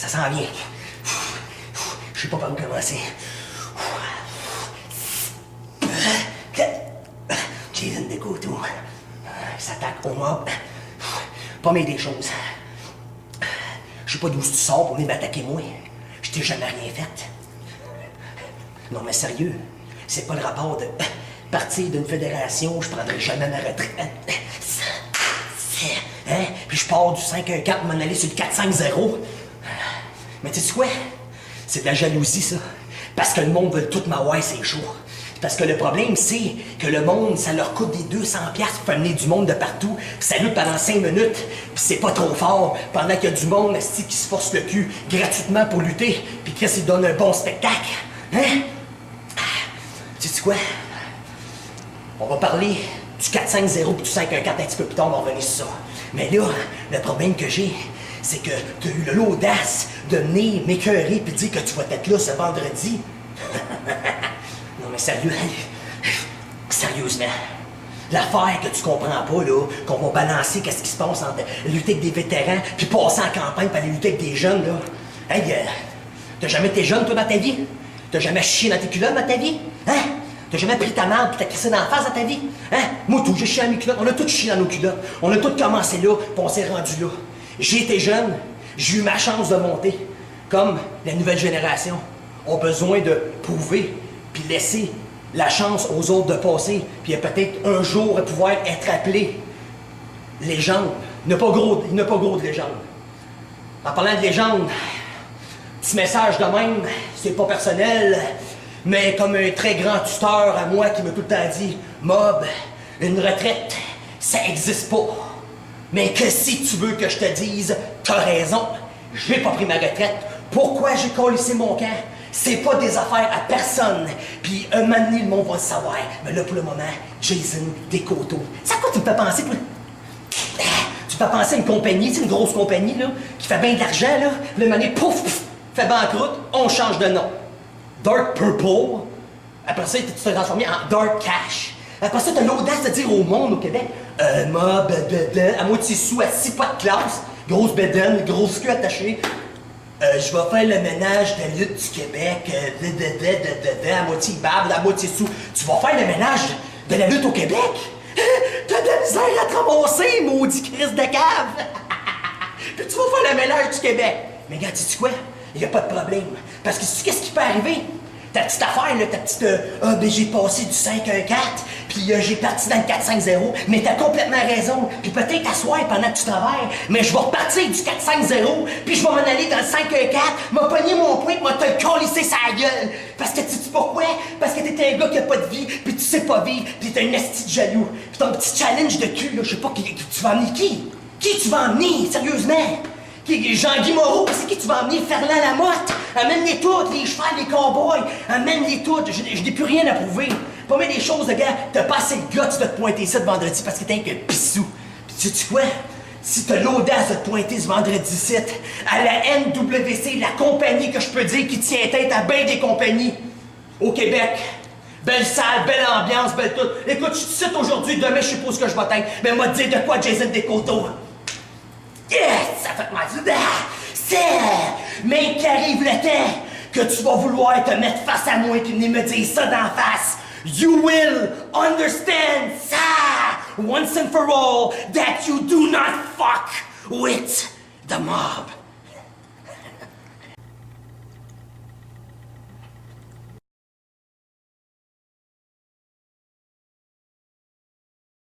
Ça s'en vient. Je sais pas par où commencer. Jason Decoteau s'attaque au mob. Pas m'aider des choses. Je sais pas d'où tu sors pour venir m'attaquer moi. Je t'ai jamais rien fait. Non mais sérieux, c'est pas le rapport de partir d'une fédération, je prendrai jamais ma retraite. Hein? Puis je pars du 5-1-4 pour m'en aller sur le 4-5-0. Mais tu sais quoi? C'est de la jalousie, ça. Parce que le monde veut tout m'avoir, c'est chaud. Parce que le problème, c'est que le monde, ça leur coûte des 200$ pour faire venir du monde de partout. Puis ça lutte pendant 5 minutes, puis c'est pas trop fort. Pendant qu'il y a du monde, qui se force le cul gratuitement pour lutter. Puis Chris, il donne un bon spectacle. Hein? Tu sais quoi? On va parler du 4-5-0 puis du 5-1-4 un petit peu plus tard, on va revenir sur ça. Mais là, le problème que j'ai, c'est que tu as eu l'audace de venir m'écœurer puis dire que tu vas être là ce vendredi. Non mais sérieux, sérieusement, l'affaire que tu comprends pas, là, qu'on va balancer qu'est-ce qui se passe entre lutter avec des vétérans puis passer en campagne puis aller lutter avec des jeunes, là. Hey, t'as jamais été jeune, toi, dans ta vie? T'as jamais chié dans tes culottes dans ta vie? Hein? T'as jamais pris ta marde pis t'as crissé dans la face dans ta vie? Hein? Moi, tout, j'ai chié dans mes culottes. On a tous chié dans nos culottes. On a tous commencé là, pis on s'est rendu là. J'ai été jeune, j'ai eu ma chance de monter. Comme la nouvelle génération ont besoin de prouver puis laisser la chance aux autres de passer. Puis peut-être un jour pouvoir être appelé légende. Il n'y a pas gros de légende. En parlant de légende, petit message de même, c'est pas personnel, mais comme un très grand tuteur à moi qui m'a tout le temps dit, Mob, une retraite, ça existe pas. Mais que si tu veux que je te dise, t'as raison, j'ai pas pris ma retraite. Pourquoi j'ai collissé mon camp? C'est pas des affaires à personne. Puis un moment donné, le monde va le savoir. Mais là, pour le moment, Jason Decoteau. C'est à quoi tu me fais penser? Tu me fais penser à une compagnie, tu sais, une grosse compagnie, là, qui fait bien de l'argent, là. Puis le moment donné, pouf, fait banqueroute, on change de nom. Dark Purple. Après ça, tu t'es transformé en Dark Cash. Après ça, t'as l'audace de dire au monde au Québec, Mob, à moitié sous, à 6 pas de classe, grosse bédaine, grosse queue attachée. Je vais faire le ménage de lutte du Québec, à moitié bable, à moitié sous. Tu vas faire le ménage de la lutte au Québec? T'as de la misère à te ramasser, maudit Christ de cave! Puis tu vas faire le ménage du Québec. Mais regarde, sais-tu quoi? Il n'y a pas de problème. Parce que sais-tu qu'est-ce qui peut arriver? Ta petite affaire, là, ta petite ben j'ai passé du 5-1-4, puis j'ai parti dans le 4-5-0, mais t'as complètement raison. Puis peut-être t'asseoir pendant que tu travailles, mais je vais repartir du 4-5-0, puis je vais m'en aller dans le 5-1-4, m'a pogné mon point, m'a te le colisser sa gueule. Parce que tu sais pourquoi? Parce que t'es un gars qui a pas de vie, puis tu sais pas vivre, puis t'es un esti de jaloux. Puis ton petit challenge de cul, là, je sais pas, tu vas emmener qui? Qui tu vas emmener, sérieusement? Jean-Guy Moreau, c'est qui tu vas emmener? Ferland Lamotte? Amène-les toutes, les chevals, les cowboys. Amène-les toutes. Je n'ai plus rien à prouver. Pas mettre des choses, de gars. T'as pas assez de guts de te pointer ça de vendredi parce que t'es un que pissou. Puis sais-tu quoi? Si t'as l'audace de te pointer ce vendredi-ci à la NWC, la compagnie que je peux dire qui tient tête à bien des compagnies au Québec. Belle salle, belle ambiance, belle tout. Écoute, je suis ici aujourd'hui, demain je suppose que je vais t'être. Mais moi, te dire de quoi Jason Decoteau? Yes! Ça fait mal. C'est... Mais qu'arrive le temps que tu vas vouloir te mettre face à moi et venir me dire ça d'en face. You will understand ça, once and for all, that you do not fuck with the mob.